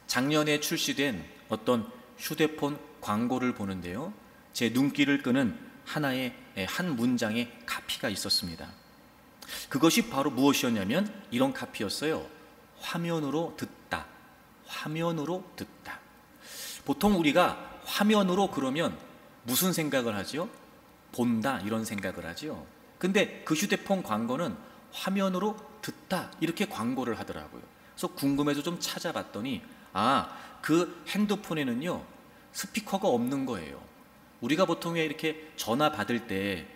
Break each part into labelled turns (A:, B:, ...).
A: 작년에 출시된 어떤 휴대폰 광고를 보는데요, 제 눈길을 끄는 하나의 한 문장의 카피가 있었습니다. 그것이 바로 무엇이었냐면 이런 카피였어요. 화면으로 듣다. 화면으로 듣다. 보통 우리가 화면으로 그러면 무슨 생각을 하죠? 본다, 이런 생각을 하죠. 근데 그 휴대폰 광고는 화면으로 듣다, 이렇게 광고를 하더라고요. 그래서 궁금해서 좀 찾아봤더니 그 핸드폰에는요 스피커가 없는 거예요. 우리가 보통 이렇게 전화 받을 때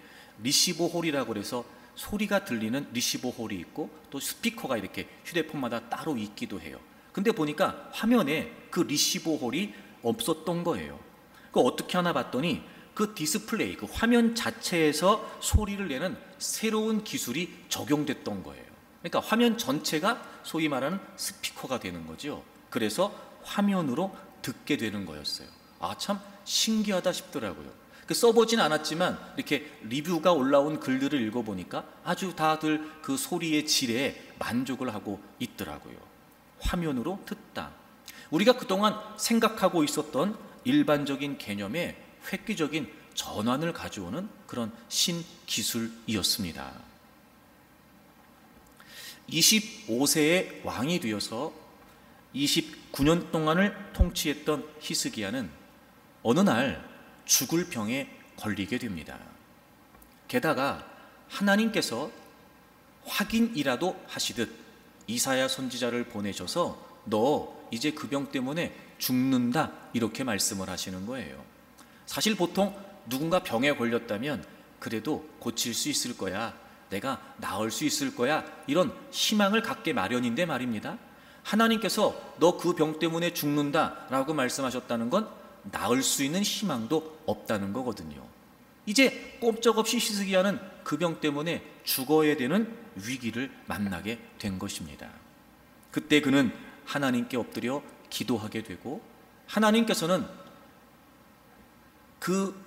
A: 리시버 홀이라고 해서 소리가 들리는 리시버 홀이 있고 또 스피커가 이렇게 휴대폰마다 따로 있기도 해요. 근데 보니까 화면에 그 리시버 홀이 없었던 거예요. 그 어떻게 하나 봤더니 그 디스플레이, 그 화면 자체에서 소리를 내는 새로운 기술이 적용됐던 거예요. 그러니까 화면 전체가 소위 말하는 스피커가 되는 거죠. 그래서 화면으로 듣게 되는 거였어요. 참 신기하다 싶더라고요. 써보진 않았지만 이렇게 리뷰가 올라온 글들을 읽어보니까 아주 다들 그 소리의 질에 만족을 하고 있더라고요. 화면으로 듣다. 우리가 그동안 생각하고 있었던 일반적인 개념의 획기적인 전환을 가져오는 그런 신기술이었습니다. 25세의 왕이 되어서 29년 동안을 통치했던 히스기야는 어느 날 죽을 병에 걸리게 됩니다. 게다가 하나님께서 확인이라도 하시듯 이사야 선지자를 보내셔서 너 이제 그 병 때문에 죽는다, 이렇게 말씀을 하시는 거예요. 사실 보통 누군가 병에 걸렸다면 그래도 고칠 수 있을 거야, 내가 나을 수 있을 거야, 이런 희망을 갖게 마련인데 말입니다. 하나님께서 너 그 병 때문에 죽는다 라고 말씀하셨다는 건 나을 수 있는 희망도 없다는 거거든요. 이제 꼼짝없이 히스기야는 그 병 때문에 죽어야 되는 위기를 만나게 된 것입니다. 그때 그는 하나님께 엎드려 기도하게 되고, 하나님께서는 그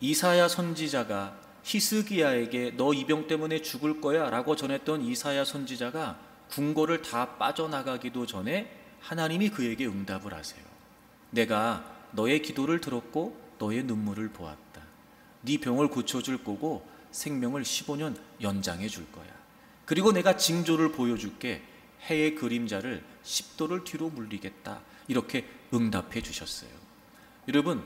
A: 이사야 선지자가 히스기야에게 너 이 병 때문에 죽을 거야 라고 전했던 이사야 선지자가 궁궐을 다 빠져나가기도 전에 하나님이 그에게 응답을 하세요. 내가 너의 기도를 들었고 너의 눈물을 보았다. 네 병을 고쳐줄 거고 생명을 15년 연장해 줄 거야. 그리고 내가 징조를 보여줄게. 해의 그림자를 10도를 뒤로 물리겠다. 이렇게 응답해 주셨어요. 여러분,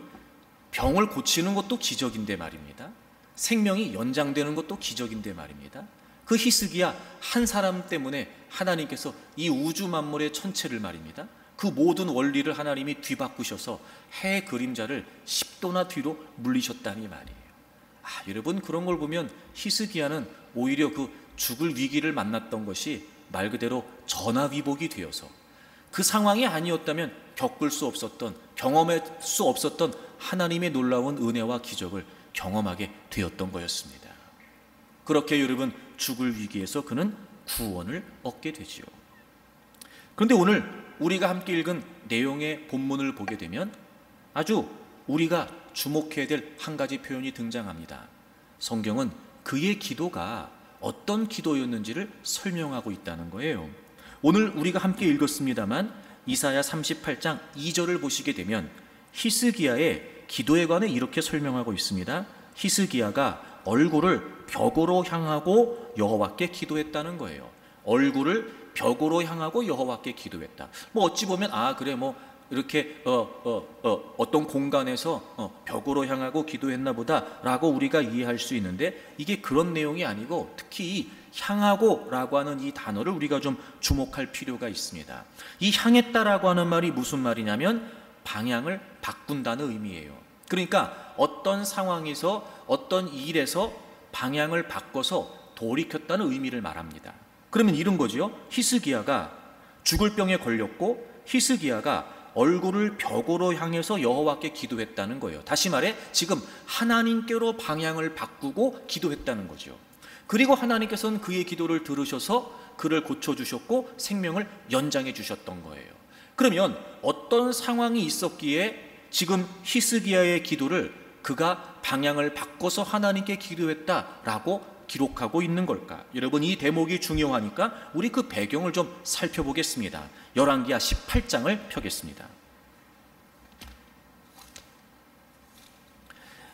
A: 병을 고치는 것도 기적인데 말입니다. 생명이 연장되는 것도 기적인데 말입니다. 그 히스기야 한 사람 때문에 하나님께서 이 우주 만물의 천체를 말입니다, 그 모든 원리를 하나님이 뒤바꾸셔서 해의 그림자를 10도나 뒤로 물리셨다니 말이에요. 여러분, 그런 걸 보면 히스기야는 오히려 그 죽을 위기를 만났던 것이 말 그대로 전화위복이 되어서 그 상황이 아니었다면 겪을 수 없었던, 경험할 수 없었던 하나님의 놀라운 은혜와 기적을 경험하게 되었던 거였습니다. 그렇게 여러분, 죽을 위기에서 그는 구원을 얻게 되지요. 그런데 오늘 우리가 함께 읽은 내용의 본문을 보게 되면 아주 우리가 주목해야 될 한 가지 표현이 등장합니다. 성경은 그의 기도가 어떤 기도였는지를 설명하고 있다는 거예요. 오늘 우리가 함께 읽었습니다만 이사야 38장 2절을 보시게 되면 히스기야의 기도에 관해 이렇게 설명하고 있습니다. 히스기야가 얼굴을 벽으로 향하고 여호와께 기도했다는 거예요. 얼굴을 벽으로 향하고 여호와께 기도했다. 어찌 보면 그래 이렇게 어떤 공간에서 벽으로 향하고 기도했나 보다라고 우리가 이해할 수 있는데, 이게 그런 내용이 아니고 특히 이 향하고 라고 하는 이 단어를 우리가 좀 주목할 필요가 있습니다. 이 향했다라고 하는 말이 무슨 말이냐면 방향을 바꾼다는 의미예요. 그러니까 어떤 상황에서 어떤 일에서 방향을 바꿔서 돌이켰다는 의미를 말합니다. 그러면 이런 거죠. 히스기야가 죽을 병에 걸렸고 히스기야가 얼굴을 벽으로 향해서 여호와께 기도했다는 거예요. 다시 말해 지금 하나님께로 방향을 바꾸고 기도했다는 거죠. 그리고 하나님께서는 그의 기도를 들으셔서 그를 고쳐주셨고 생명을 연장해 주셨던 거예요. 그러면 어떤 상황이 있었기에 지금 히스기야의 기도를 그가 방향을 바꿔서 하나님께 기도했다라고 기록하고 있는 걸까? 여러분, 이 대목이 중요하니까 우리 그 배경을 좀 살펴보겠습니다. 열왕기하 18장을 펴겠습니다.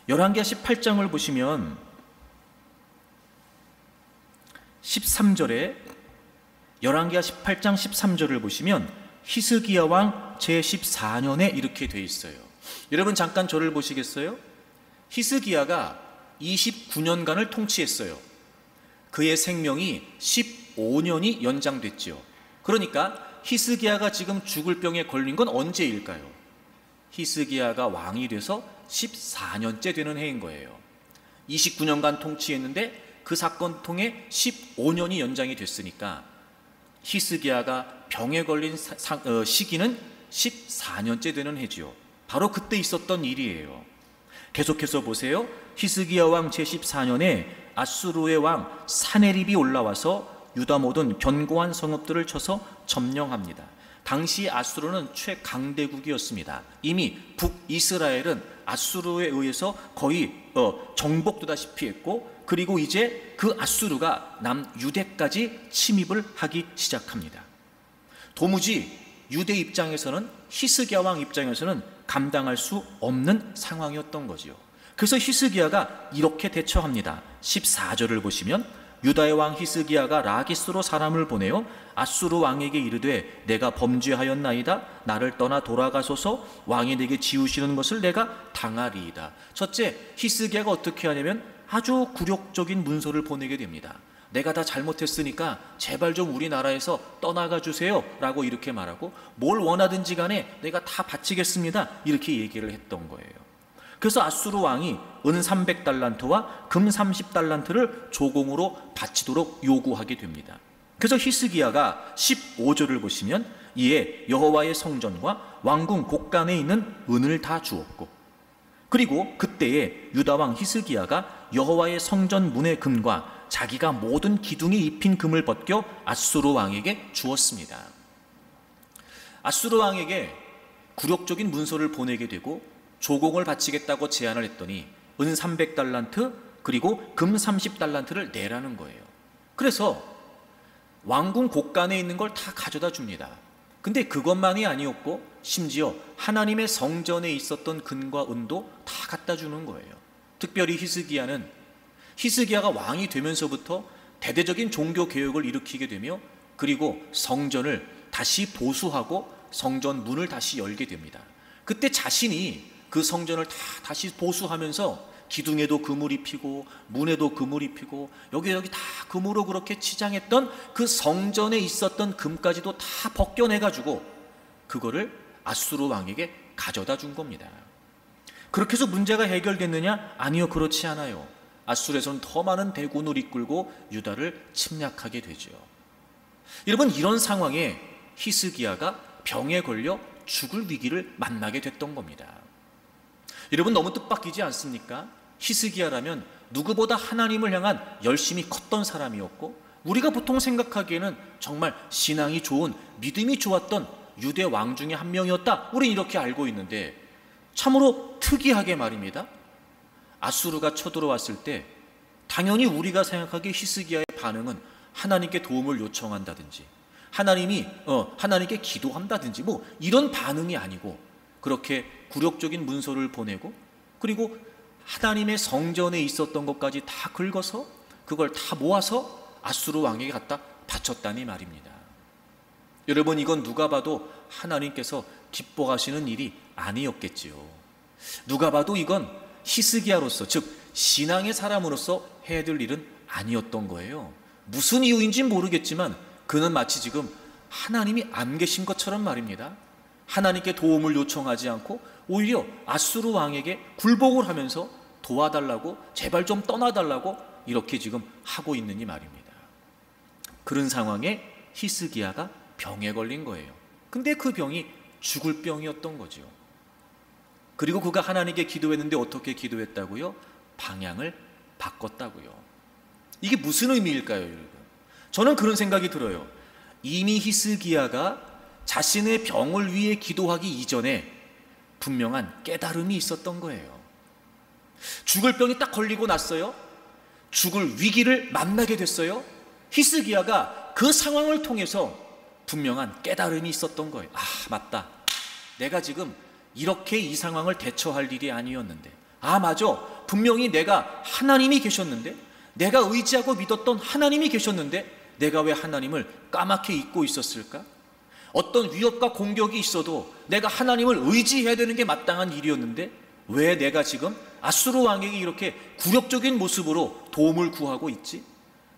A: 열왕기하 18장을 보시면 13절에, 열왕기하 18장 13절을 보시면 히스기야 왕 제14년에 이렇게 돼 있어요. 여러분 잠깐 저를 보시겠어요? 히스기야가 29년간을 통치했어요. 그의 생명이 15년이 연장됐죠. 그러니까 히스기야가 지금 죽을 병에 걸린 건 언제일까요? 히스기야가 왕이 돼서 14년째 되는 해인 거예요. 29년간 통치했는데 그 사건 통해 15년이 연장이 됐으니까 히스기야가 병에 걸린 시기는 14년째 되는 해지요. 바로 그때 있었던 일이에요. 계속해서 보세요. 히스기야 왕 제14년에 아수르의 왕 사네립이 올라와서 유다 모든 견고한 성읍들을 쳐서 점령합니다. 당시 아수르는 최강대국이었습니다. 이미 북이스라엘은 아수르에 의해서 거의 정복되다시피 했고, 그리고 이제 그 아수르가 남유대까지 침입을 하기 시작합니다. 도무지 유대 입장에서는, 히스기야 왕 입장에서는 감당할 수 없는 상황이었던 거지요. 그래서 히스기야가 이렇게 대처합니다. 14절을 보시면 유다의 왕 히스기야가 라기스로 사람을 보내어 아수르 왕에게 이르되 내가 범죄하였나이다. 나를 떠나 돌아가소서. 왕이 내게 지우시는 것을 내가 당하리이다. 첫째, 히스기야가 어떻게 하냐면 아주 굴욕적인 문서를 보내게 됩니다. 내가 다 잘못했으니까 제발 좀 우리나라에서 떠나가 주세요 라고 이렇게 말하고, 뭘 원하든지 간에 내가 다 바치겠습니다 이렇게 얘기를 했던 거예요. 그래서 아수르 왕이 은 300달란트와 금 30달란트를 조공으로 바치도록 요구하게 됩니다. 그래서 히스기야가 15절을 보시면 이에 여호와의 성전과 왕궁 곳간에 있는 은을 다 주었고, 그리고 그때에 유다 왕 히스기야가 여호와의 성전 문의 금과 자기가 모든 기둥에 입힌 금을 벗겨 아수르 왕에게 주었습니다. 아수르 왕에게 굴욕적인 문서를 보내게 되고 조공을 바치겠다고 제안을 했더니 은 300달란트 그리고 금 30달란트를 내라는 거예요. 그래서 왕궁 곳간에 있는 걸 다 가져다 줍니다. 근데 그것만이 아니었고 심지어 하나님의 성전에 있었던 금과 은도 다 갖다 주는 거예요. 특별히 히스기야가 왕이 되면서부터 대대적인 종교 개혁을 일으키게 되며, 그리고 성전을 다시 보수하고 성전 문을 다시 열게 됩니다. 그때 자신이 그 성전을 다시 보수하면서 기둥에도 금을 입히고 문에도 금을 입히고 여기 다 금으로 그렇게 치장했던 그 성전에 있었던 금까지도 다 벗겨내가지고 그거를 아수르 왕에게 가져다 준 겁니다. 그렇게 해서 문제가 해결됐느냐? 아니요, 그렇지 않아요. 아수르에서는 더 많은 대군을 이끌고 유다를 침략하게 되죠. 여러분, 이런 상황에 히스기야가 병에 걸려 죽을 위기를 만나게 됐던 겁니다. 여러분, 너무 뜻밖이지 않습니까? 히스기야라면 누구보다 하나님을 향한 열심이 컸던 사람이었고, 우리가 보통 생각하기에는 정말 신앙이 좋은, 믿음이 좋았던 유대 왕 중에 한 명이었다, 우린 이렇게 알고 있는데, 참으로 특이하게 말입니다. 아수르가 쳐들어왔을 때 당연히 우리가 생각하기에 히스기야의 반응은 하나님께 도움을 요청한다든지 하나님께 기도한다든지 뭐 이런 반응이 아니고, 그렇게 굴욕적인 문서를 보내고 그리고 하나님의 성전에 있었던 것까지 다 긁어서 그걸 다 모아서 아수르 왕에게 갖다 바쳤다니 말입니다. 여러분, 이건 누가 봐도 하나님께서 기뻐하시는 일이 아니었겠지요. 누가 봐도 이건 히스기야로서, 즉 신앙의 사람으로서 해야 될 일은 아니었던 거예요. 무슨 이유인지 모르겠지만 그는 마치 지금 하나님이 안 계신 것처럼 말입니다. 하나님께 도움을 요청하지 않고 오히려 아수르 왕에게 굴복을 하면서 도와달라고, 제발 좀 떠나달라고 이렇게 지금 하고 있느니 말입니다. 그런 상황에 히스기야가 병에 걸린 거예요. 근데 그 병이 죽을 병이었던 거죠. 그리고 그가 하나님께 기도했는데 어떻게 기도했다고요? 방향을 바꿨다고요. 이게 무슨 의미일까요, 여러분? 저는 그런 생각이 들어요. 이미 히스기야가 자신의 병을 위해 기도하기 이전에 분명한 깨달음이 있었던 거예요. 죽을 병이 딱 걸리고 났어요. 죽을 위기를 만나게 됐어요. 히스기야가 그 상황을 통해서 분명한 깨달음이 있었던 거예요. 아, 맞다. 내가 지금 이렇게 이 상황을 대처할 일이 아니었는데, 아, 맞아. 분명히 내가 하나님이 계셨는데, 내가 의지하고 믿었던 하나님이 계셨는데 내가 왜 하나님을 까맣게 잊고 있었을까? 어떤 위협과 공격이 있어도 내가 하나님을 의지해야 되는 게 마땅한 일이었는데 왜 내가 지금 아수르 왕에게 이렇게 굴욕적인 모습으로 도움을 구하고 있지?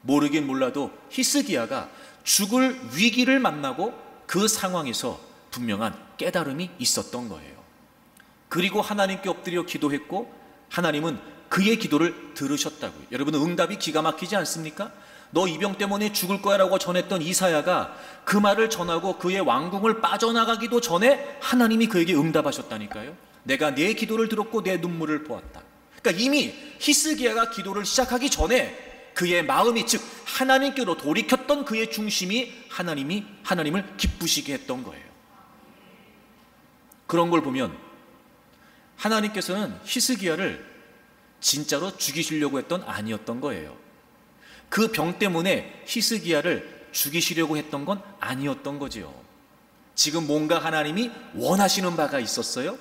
A: 모르긴 몰라도 히스기야가 죽을 위기를 만나고 그 상황에서 분명한 깨달음이 있었던 거예요. 그리고 하나님께 엎드려 기도했고 하나님은 그의 기도를 들으셨다고요. 여러분, 응답이 기가 막히지 않습니까? 너 이 병 때문에 죽을 거야 라고 전했던 이사야가 그 말을 전하고 그의 왕궁을 빠져나가기도 전에 하나님이 그에게 응답하셨다니까요. 내가 내 기도를 들었고 내 눈물을 보았다. 그러니까 이미 히스기야가 기도를 시작하기 전에 그의 마음이, 즉 하나님께로 돌이켰던 그의 중심이 하나님을 기쁘시게 했던 거예요. 그런 걸 보면 하나님께서는 히스기야를 진짜로 죽이시려고 했던 아니었던 거예요. 그 병 때문에 히스기야를 죽이시려고 했던 건 아니었던 거지요. 지금 뭔가 하나님이 원하시는 바가 있었어요.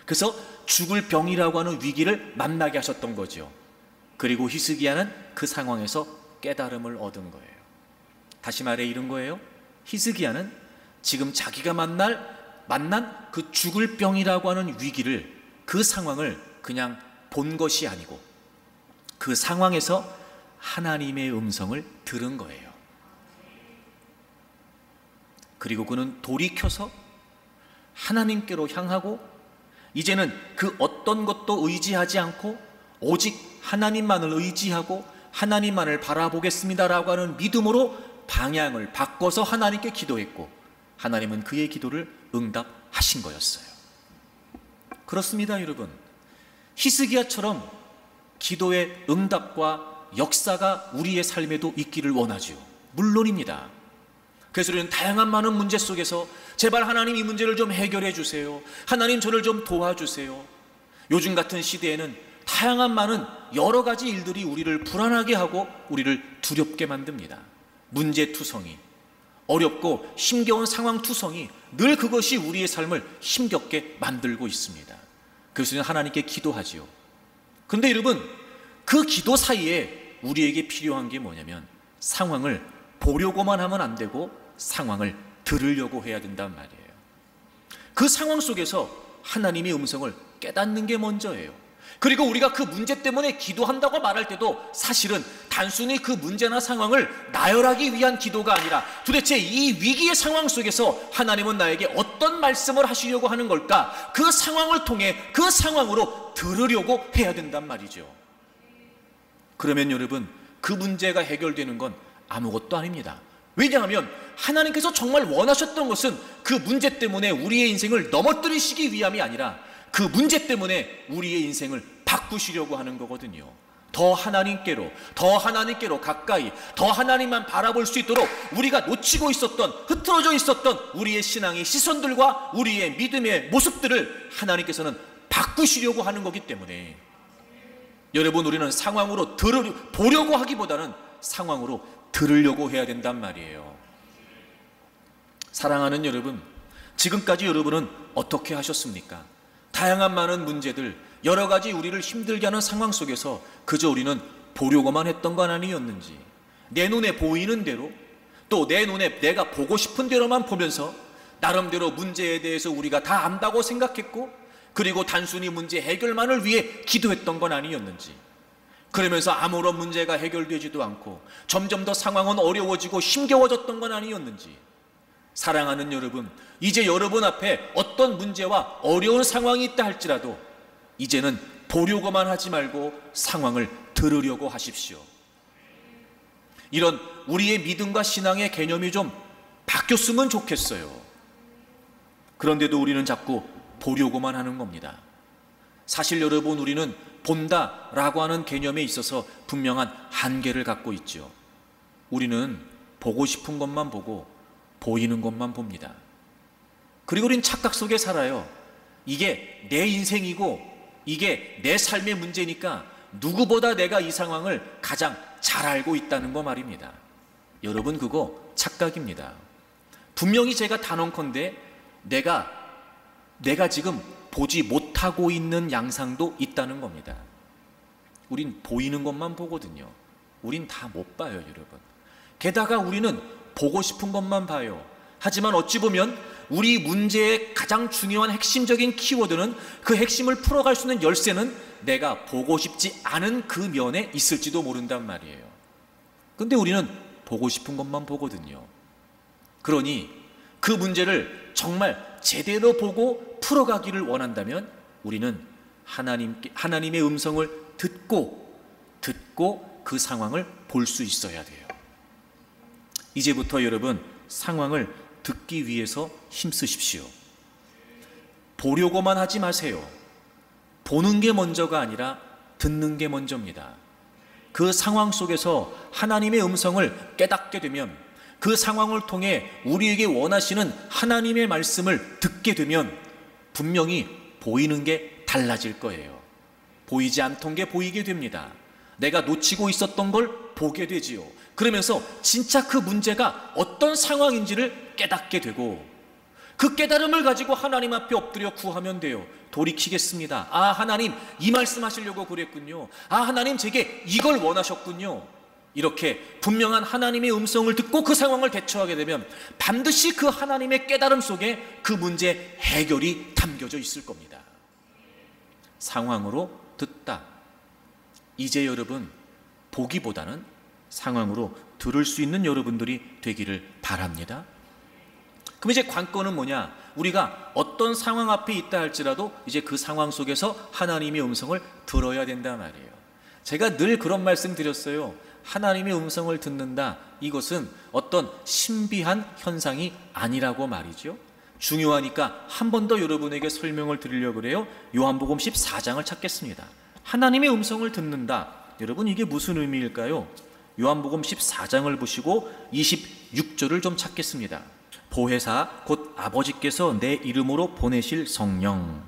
A: 그래서 죽을 병이라고 하는 위기를 만나게 하셨던 거죠. 그리고 히스기야는 그 상황에서 깨달음을 얻은 거예요. 다시 말해 이런 거예요. 히스기야는 지금 자기가 만난 그 죽을 병이라고 하는 위기를, 그 상황을 그냥 본 것이 아니고 그 상황에서 하나님의 음성을 들은 거예요. 그리고 그는 돌이켜서 하나님께로 향하고 이제는 그 어떤 것도 의지하지 않고 오직 하나님만을 의지하고 하나님만을 바라보겠습니다라고 하는 믿음으로 방향을 바꿔서 하나님께 기도했고 하나님은 그의 기도를 응답하신 거였어요. 그렇습니다, 여러분. 히스기야처럼 기도의 응답과 역사가 우리의 삶에도 있기를 원하죠. 물론입니다. 그래서 우리는 다양한 많은 문제 속에서 제발 하나님 이 문제를 좀 해결해 주세요. 하나님 저를 좀 도와주세요. 요즘 같은 시대에는 다양한 많은 여러 가지 일들이 우리를 불안하게 하고 우리를 두렵게 만듭니다. 문제투성이, 어렵고 힘겨운 상황투성이 늘 그것이 우리의 삶을 힘겹게 만들고 있습니다. 그래서 우리는 하나님께 기도하지요. 그런데 여러분, 그 기도 사이에 우리에게 필요한 게 뭐냐면 상황을 보려고만 하면 안 되고 상황을 들으려고 해야 된단 말이에요. 그 상황 속에서 하나님의 음성을 깨닫는 게 먼저예요. 그리고 우리가 그 문제 때문에 기도한다고 말할 때도 사실은 단순히 그 문제나 상황을 나열하기 위한 기도가 아니라 도대체 이 위기의 상황 속에서 하나님은 나에게 어떤 말씀을 하시려고 하는 걸까? 그 상황을 통해 그 상황으로 들으려고 해야 된단 말이죠. 그러면 여러분, 그 문제가 해결되는 건 아무것도 아닙니다. 왜냐하면 하나님께서 정말 원하셨던 것은 그 문제 때문에 우리의 인생을 넘어뜨리시기 위함이 아니라 그 문제 때문에 우리의 인생을 바꾸시려고 하는 거거든요. 더 하나님께로 가까이, 더 하나님만 바라볼 수 있도록 우리가 놓치고 있었던, 흐트러져 있었던 우리의 신앙의 시선들과 우리의 믿음의 모습들을 하나님께서는 바꾸시려고 하는 거기 때문에 여러분, 우리는 상황으로 보려고 하기보다는 상황으로 들으려고 해야 된단 말이에요. 사랑하는 여러분, 지금까지 여러분은 어떻게 하셨습니까? 다양한 많은 문제들, 여러 가지 우리를 힘들게 하는 상황 속에서 그저 우리는 보려고만 했던 건 아니었는지, 내 눈에 보이는 대로, 또 내 눈에 내가 보고 싶은 대로만 보면서 나름대로 문제에 대해서 우리가 다 안다고 생각했고, 그리고 단순히 문제 해결만을 위해 기도했던 건 아니었는지, 그러면서 아무런 문제가 해결되지도 않고 점점 더 상황은 어려워지고 힘겨워졌던 건 아니었는지, 사랑하는 여러분, 이제 여러분 앞에 어떤 문제와 어려운 상황이 있다 할지라도 이제는 보려고만 하지 말고 상황을 들으려고 하십시오. 이런 우리의 믿음과 신앙의 개념이 좀 바뀌었으면 좋겠어요. 그런데도 우리는 자꾸 보려고만 하는 겁니다. 사실 여러분, 우리는 본다라고 하는 개념에 있어서 분명한 한계를 갖고 있죠. 우리는 보고 싶은 것만 보고 보이는 것만 봅니다. 그리고 우리는 착각 속에 살아요. 이게 내 인생이고 이게 내 삶의 문제니까 누구보다 내가 이 상황을 가장 잘 알고 있다는 거 말입니다. 여러분, 그거 착각입니다. 분명히 제가 단언컨대 내가 지금 보지 못하고 있는 양상도 있다는 겁니다. 우린 보이는 것만 보거든요. 우린 다 못 봐요, 여러분. 게다가 우리는 보고 싶은 것만 봐요. 하지만 어찌 보면 우리 문제의 가장 중요한 핵심적인 키워드는, 그 핵심을 풀어갈 수 있는 열쇠는 내가 보고 싶지 않은 그 면에 있을지도 모른단 말이에요. 근데 우리는 보고 싶은 것만 보거든요. 그러니 그 문제를 정말 제대로 보고 풀어가기를 원한다면 우리는 하나님의 음성을 듣고 그 상황을 볼 수 있어야 돼요. 이제부터 여러분, 상황을 듣기 위해서 힘쓰십시오. 보려고만 하지 마세요. 보는 게 먼저가 아니라 듣는 게 먼저입니다. 그 상황 속에서 하나님의 음성을 깨닫게 되면, 그 상황을 통해 우리에게 원하시는 하나님의 말씀을 듣게 되면 분명히 보이는 게 달라질 거예요. 보이지 않던 게 보이게 됩니다. 내가 놓치고 있었던 걸 보게 되지요. 그러면서 진짜 그 문제가 어떤 상황인지를 깨닫게 되고, 그 깨달음을 가지고 하나님 앞에 엎드려 구하면 돼요. 돌이키겠습니다. 아, 하나님 이 말씀하시려고 그랬군요. 아, 하나님 제게 이걸 원하셨군요. 이렇게 분명한 하나님의 음성을 듣고 그 상황을 대처하게 되면 반드시 그 하나님의 깨달음 속에 그 문제 해결이 담겨져 있을 겁니다. 상황으로 듣다. 이제 여러분, 보기보다는 상황으로 들을 수 있는 여러분들이 되기를 바랍니다. 그럼 이제 관건은 뭐냐? 우리가 어떤 상황 앞에 있다 할지라도 이제 그 상황 속에서 하나님의 음성을 들어야 된단 말이에요. 제가 늘 그런 말씀 드렸어요. 하나님의 음성을 듣는다, 이것은 어떤 신비한 현상이 아니라고 말이죠. 중요하니까 한 번 더 여러분에게 설명을 드리려고 그래요. 요한복음 14장을 찾겠습니다. 하나님의 음성을 듣는다, 여러분 이게 무슨 의미일까요? 요한복음 14장을 보시고 26절을 좀 찾겠습니다. 보혜사 곧 아버지께서 내 이름으로 보내실 성령,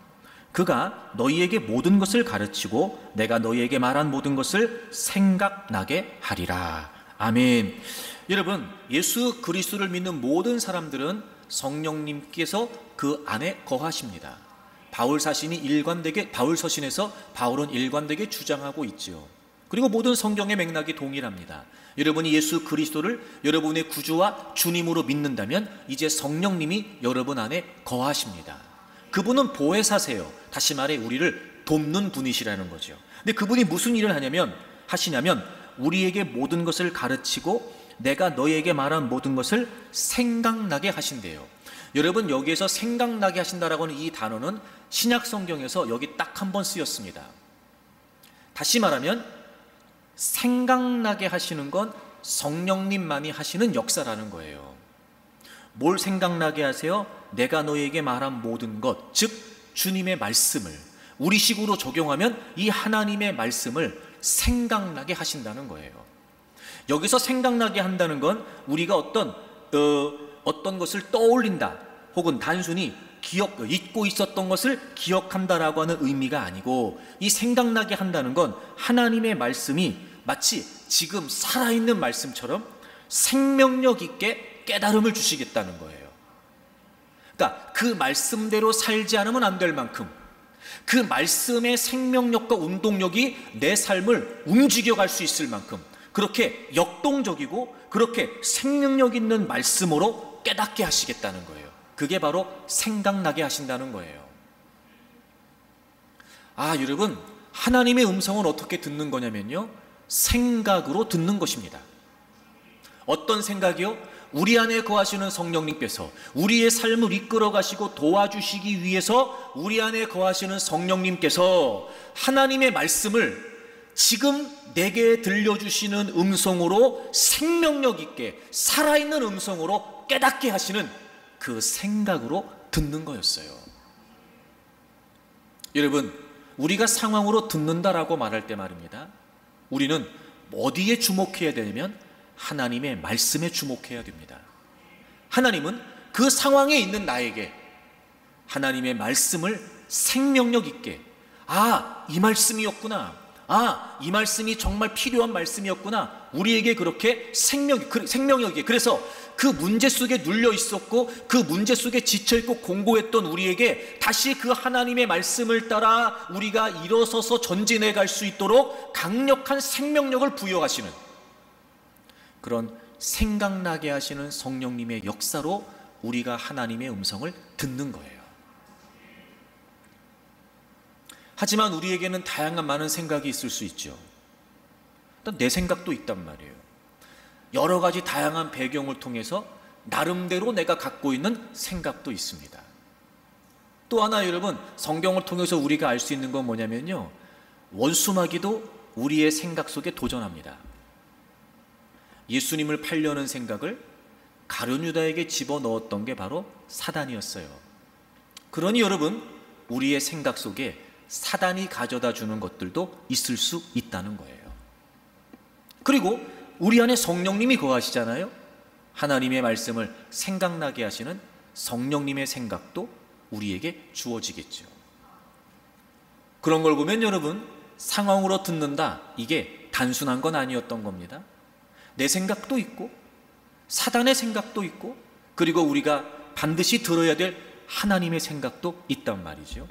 A: 그가 너희에게 모든 것을 가르치고 내가 너희에게 말한 모든 것을 생각나게 하리라. 아멘. 여러분, 예수 그리스도를 믿는 모든 사람들은 성령님께서 그 안에 거하십니다. 바울 서신에서 바울은 일관되게 주장하고 있죠. 그리고 모든 성경의 맥락이 동일합니다. 여러분이 예수 그리스도를 여러분의 구주와 주님으로 믿는다면 이제 성령님이 여러분 안에 거하십니다. 그분은 보혜사세요. 다시 말해 우리를 돕는 분이시라는 거죠. 근데 그분이 무슨 일을 하시냐면 우리에게 모든 것을 가르치고 내가 너희에게 말한 모든 것을 생각나게 하신대요. 여러분, 여기에서 생각나게 하신다라고 하는 이 단어는 신약 성경에서 여기 딱 한 번 쓰였습니다. 다시 말하면 생각나게 하시는 건 성령님만이 하시는 역사라는 거예요. 뭘 생각나게 하세요? 내가 너희에게 말한 모든 것, 즉 주님의 말씀을 우리식으로 적용하면 이 하나님의 말씀을 생각나게 하신다는 거예요. 여기서 생각나게 한다는 건 우리가 어떤 것을 떠올린다, 혹은 단순히 잊고 있었던 것을 기억한다라고 하는 의미가 아니고, 이 생각나게 한다는 건 하나님의 말씀이 마치 지금 살아있는 말씀처럼 생명력 있게 깨달음을 주시겠다는 거예요. 그러니까 그 말씀대로 살지 않으면 안 될 만큼 그 말씀의 생명력과 운동력이 내 삶을 움직여갈 수 있을 만큼 그렇게 역동적이고 그렇게 생명력 있는 말씀으로 깨닫게 하시겠다는 거예요. 그게 바로 생각나게 하신다는 거예요. 아, 여러분, 하나님의 음성은 어떻게 듣는 거냐면요, 생각으로 듣는 것입니다. 어떤 생각이요? 우리 안에 거하시는 성령님께서 우리의 삶을 이끌어 가시고 도와주시기 위해서 우리 안에 거하시는 성령님께서 하나님의 말씀을 지금 내게 들려주시는 음성으로 생명력 있게 살아있는 음성으로 깨닫게 하시는 그 생각으로 듣는 거였어요. 여러분, 우리가 상황으로 듣는다라고 말할 때 말입니다, 우리는 어디에 주목해야 되냐면 하나님의 말씀에 주목해야 됩니다. 하나님은 그 상황에 있는 나에게 하나님의 말씀을 생명력 있게, 아, 이 말씀이었구나, 아, 이 말씀이 정말 필요한 말씀이었구나. 우리에게 그렇게 생명력이, 그래서 그 문제 속에 눌려 있었고 그 문제 속에 지쳐 있고 공고했던 우리에게 다시 그 하나님의 말씀을 따라 우리가 일어서서 전진해 갈 수 있도록 강력한 생명력을 부여하시는, 그런 생각나게 하시는 성령님의 역사로 우리가 하나님의 음성을 듣는 거예요. 하지만 우리에게는 다양한 많은 생각이 있을 수 있죠. 일단 내 생각도 있단 말이에요. 여러 가지 다양한 배경을 통해서 나름대로 내가 갖고 있는 생각도 있습니다. 또 하나 여러분, 성경을 통해서 우리가 알 수 있는 건 뭐냐면요, 원수마귀도 우리의 생각 속에 도전합니다. 예수님을 팔려는 생각을 가룟 유다에게 집어넣었던 게 바로 사단이었어요. 그러니 여러분, 우리의 생각 속에 사단이 가져다 주는 것들도 있을 수 있다는 거예요. 그리고 우리 안에 성령님이 거하시잖아요. 하나님의 말씀을 생각나게 하시는 성령님의 생각도 우리에게 주어지겠죠. 그런 걸 보면 여러분, 상황으로 듣는다, 이게 단순한 건 아니었던 겁니다. 내 생각도 있고 사단의 생각도 있고, 그리고 우리가 반드시 들어야 될 하나님의 생각도 있단 말이죠.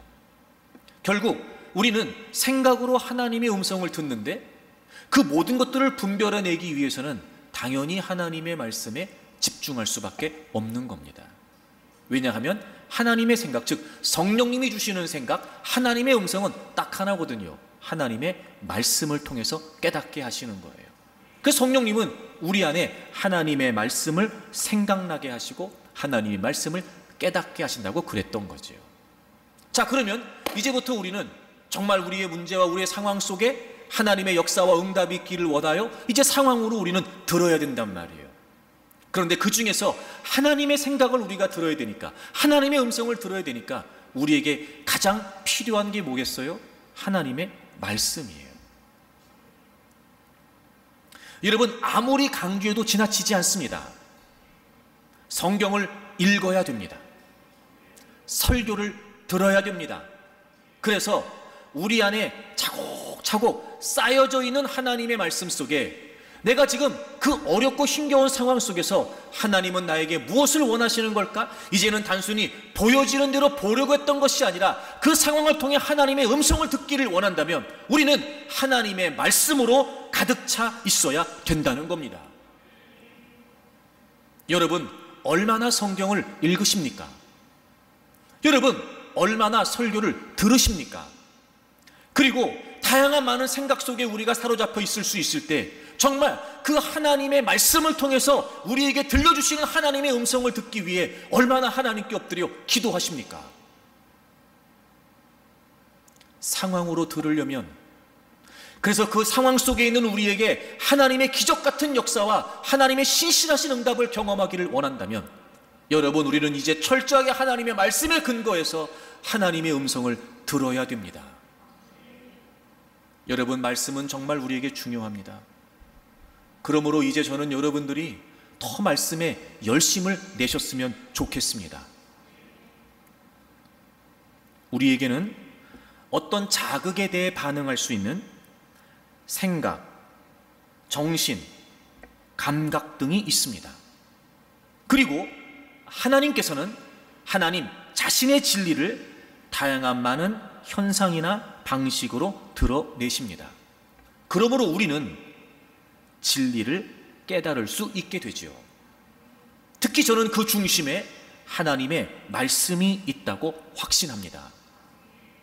A: 결국 우리는 생각으로 하나님의 음성을 듣는데, 그 모든 것들을 분별해내기 위해서는 당연히 하나님의 말씀에 집중할 수밖에 없는 겁니다. 왜냐하면 하나님의 생각, 즉 성령님이 주시는 생각, 하나님의 음성은 딱 하나거든요. 하나님의 말씀을 통해서 깨닫게 하시는 거예요. 그래서 성령님은 우리 안에 하나님의 말씀을 생각나게 하시고 하나님의 말씀을 깨닫게 하신다고 그랬던 거죠. 자, 그러면 이제부터 우리는 정말 우리의 문제와 우리의 상황 속에 하나님의 역사와 응답이 있기를 원하여 이제 상황으로 우리는 들어야 된단 말이에요. 그런데 그 중에서 하나님의 생각을 우리가 들어야 되니까, 하나님의 음성을 들어야 되니까 우리에게 가장 필요한 게 뭐겠어요? 하나님의 말씀이에요. 여러분, 아무리 강조해도 지나치지 않습니다. 성경을 읽어야 됩니다. 설교를 들어야 됩니다. 그래서 우리 안에 차곡차곡 쌓여져 있는 하나님의 말씀 속에 내가 지금 그 어렵고 힘겨운 상황 속에서 하나님은 나에게 무엇을 원하시는 걸까? 이제는 단순히 보여지는 대로 보려고 했던 것이 아니라 그 상황을 통해 하나님의 음성을 듣기를 원한다면 우리는 하나님의 말씀으로 가득 차 있어야 된다는 겁니다. 여러분, 얼마나 성경을 읽으십니까? 여러분, 얼마나 설교를 들으십니까? 그리고 다양한 많은 생각 속에 우리가 사로잡혀 있을 수 있을 때 정말 그 하나님의 말씀을 통해서 우리에게 들려주시는 하나님의 음성을 듣기 위해 얼마나 하나님께 엎드려 기도하십니까? 상황으로 들으려면, 그래서 그 상황 속에 있는 우리에게 하나님의 기적 같은 역사와 하나님의 신실하신 응답을 경험하기를 원한다면 여러분, 우리는 이제 철저하게 하나님의 말씀에 근거해서 하나님의 음성을 들어야 됩니다. 여러분, 말씀은 정말 우리에게 중요합니다. 그러므로 이제 저는 여러분들이 더 말씀에 열심을 내셨으면 좋겠습니다. 우리에게는 어떤 자극에 대해 반응할 수 있는 생각, 정신, 감각 등이 있습니다. 그리고 하나님께서는 하나님 자신의 진리를 다양한 많은 현상이나 방식으로 드러내십니다. 그러므로 우리는 진리를 깨달을 수 있게 되죠. 특히 저는 그 중심에 하나님의 말씀이 있다고 확신합니다.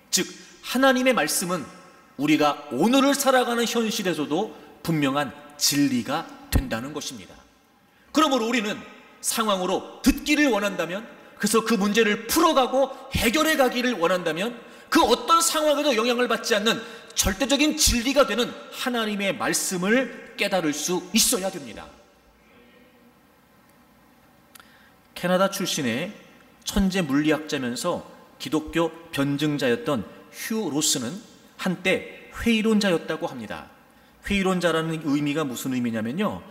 A: 즉, 하나님의 말씀은 우리가 오늘을 살아가는 현실에서도 분명한 진리가 된다는 것입니다. 그러므로 우리는 상황으로 듣기를 원한다면, 그래서 그 문제를 풀어가고 해결해 가기를 원한다면 그 어떤 상황에도 영향을 받지 않는 절대적인 진리가 되는 하나님의 말씀을 깨달을 수 있어야 됩니다. 캐나다 출신의 천재 물리학자면서 기독교 변증자였던 휴 로스는 한때 회의론자였다고 합니다. 회의론자라는 의미가 무슨 의미냐면요,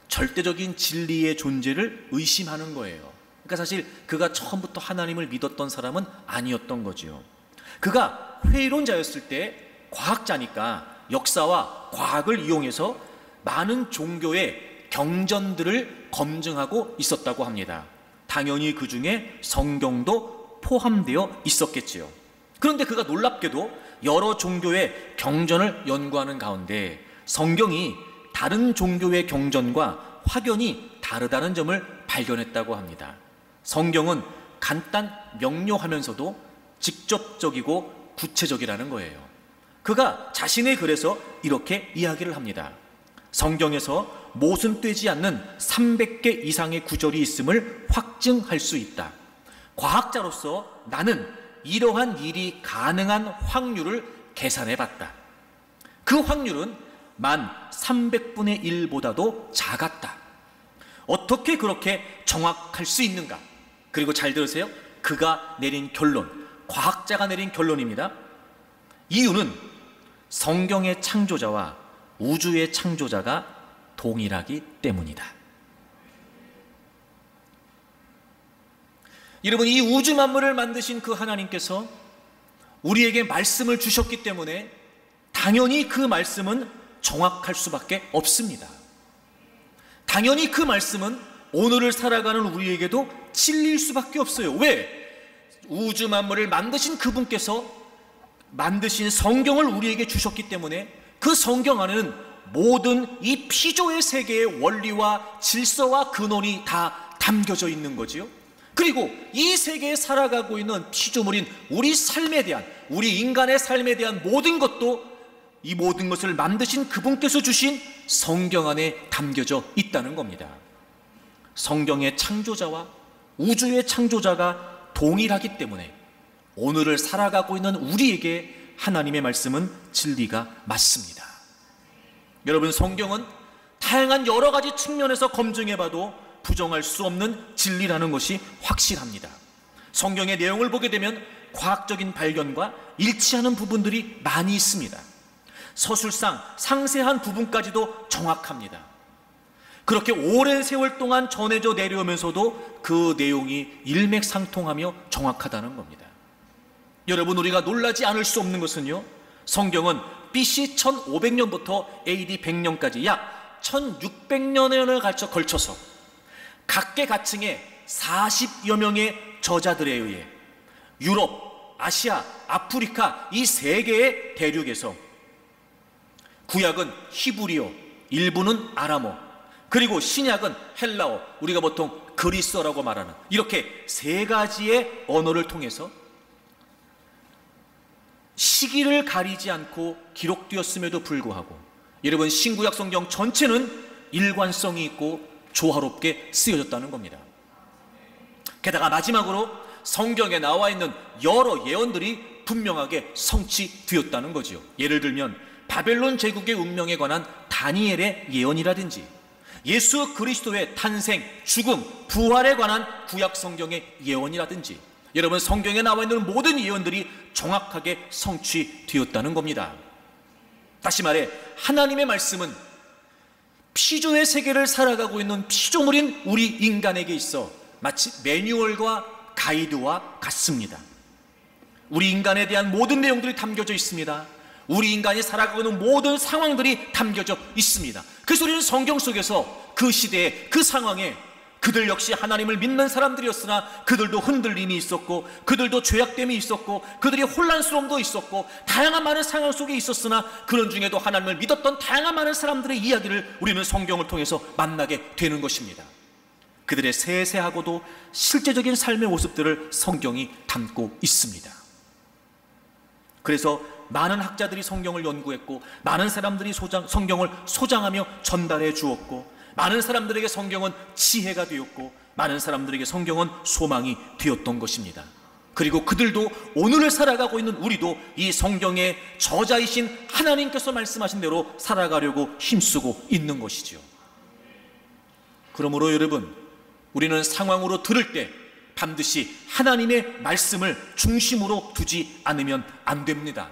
A: 절대적인 진리의 존재를 의심하는 거예요. 그러니까 사실 그가 처음부터 하나님을 믿었던 사람은 아니었던 거죠. 그가 회의론자였을 때 과학자니까 역사와 과학을 이용해서 많은 종교의 경전들을 검증하고 있었다고 합니다. 당연히 그 중에 성경도 포함되어 있었겠지요. 그런데 그가 놀랍게도 여러 종교의 경전을 연구하는 가운데 성경이 다른 종교의 경전과 확연히 다르다는 점을 발견했다고 합니다. 성경은 간단 명료하면서도 직접적이고 구체적이라는 거예요. 그가 자신의 글에서 이렇게 이야기를 합니다. 성경에서 모순되지 않는 300개 이상의 구절이 있음을 확증할 수 있다. 과학자로서 나는 이러한 일이 가능한 확률을 계산해 봤다. 그 확률은 만 300분의 1보다도 작았다. 어떻게 그렇게 정확할 수 있는가? 그리고 잘 들으세요. 그가 내린 결론, 과학자가 내린 결론입니다. 이유는 성경의 창조자와 우주의 창조자가 동일하기 때문이다. 여러분, 이 우주 만물을 만드신 그 하나님께서 우리에게 말씀을 주셨기 때문에 당연히 그 말씀은 정확할 수밖에 없습니다. 당연히 그 말씀은 오늘을 살아가는 우리에게도 진리일 수밖에 없어요. 왜? 우주 만물을 만드신 그분께서 만드신 성경을 우리에게 주셨기 때문에 그 성경 안에는 모든 이 피조의 세계의 원리와 질서와 근원이 다 담겨져 있는 거지요. 그리고 이 세계에 살아가고 있는 피조물인 우리 삶에 대한, 우리 인간의 삶에 대한 모든 것도 이 모든 것을 만드신 그분께서 주신 성경 안에 담겨져 있다는 겁니다. 성경의 창조자와 우주의 창조자가 동일하기 때문에 오늘을 살아가고 있는 우리에게 하나님의 말씀은 진리가 맞습니다. 여러분, 성경은 다양한 여러 가지 측면에서 검증해봐도 부정할 수 없는 진리라는 것이 확실합니다. 성경의 내용을 보게 되면 과학적인 발견과 일치하는 부분들이 많이 있습니다. 서술상 상세한 부분까지도 정확합니다. 그렇게 오랜 세월 동안 전해져 내려오면서도 그 내용이 일맥상통하며 정확하다는 겁니다. 여러분, 우리가 놀라지 않을 수 없는 것은요, 성경은 BC 1500년부터 AD 100년까지 약 1600년에 걸쳐서 각계각층의 40여 명의 저자들에 의해 유럽, 아시아, 아프리카 이 세 개의 대륙에서 구약은 히브리어, 일부는 아람어, 그리고 신약은 헬라어, 우리가 보통 그리스어라고 말하는 이렇게 세 가지의 언어를 통해서 시기를 가리지 않고 기록되었음에도 불구하고 여러분, 신구약 성경 전체는 일관성이 있고 조화롭게 쓰여졌다는 겁니다. 게다가 마지막으로 성경에 나와 있는 여러 예언들이 분명하게 성취되었다는 거지요. 예를 들면 바벨론 제국의 운명에 관한 다니엘의 예언이라든지 예수 그리스도의 탄생, 죽음, 부활에 관한 구약 성경의 예언이라든지 여러분, 성경에 나와 있는 모든 예언들이 정확하게 성취되었다는 겁니다. 다시 말해 하나님의 말씀은 피조의 세계를 살아가고 있는 피조물인 우리 인간에게 있어 마치 매뉴얼과 가이드와 같습니다. 우리 인간에 대한 모든 내용들이 담겨져 있습니다. 우리 인간이 살아가고 있는 모든 상황들이 담겨져 있습니다. 그래서 우리는 성경 속에서 그 시대에 그 상황에 그들 역시 하나님을 믿는 사람들이었으나 그들도 흔들림이 있었고 그들도 죄악됨이 있었고 그들이 혼란스러움도 있었고 다양한 많은 상황 속에 있었으나 그런 중에도 하나님을 믿었던 다양한 많은 사람들의 이야기를 우리는 성경을 통해서 만나게 되는 것입니다. 그들의 세세하고도 실제적인 삶의 모습들을 성경이 담고 있습니다. 그래서 많은 학자들이 성경을 연구했고 많은 사람들이 성경을 소장하며 전달해 주었고 많은 사람들에게 성경은 지혜가 되었고 많은 사람들에게 성경은 소망이 되었던 것입니다. 그리고 그들도 오늘을 살아가고 있는 우리도 이 성경의 저자이신 하나님께서 말씀하신 대로 살아가려고 힘쓰고 있는 것이지요. 그러므로 여러분, 우리는 상황으로 들을 때 반드시 하나님의 말씀을 중심으로 두지 않으면 안 됩니다.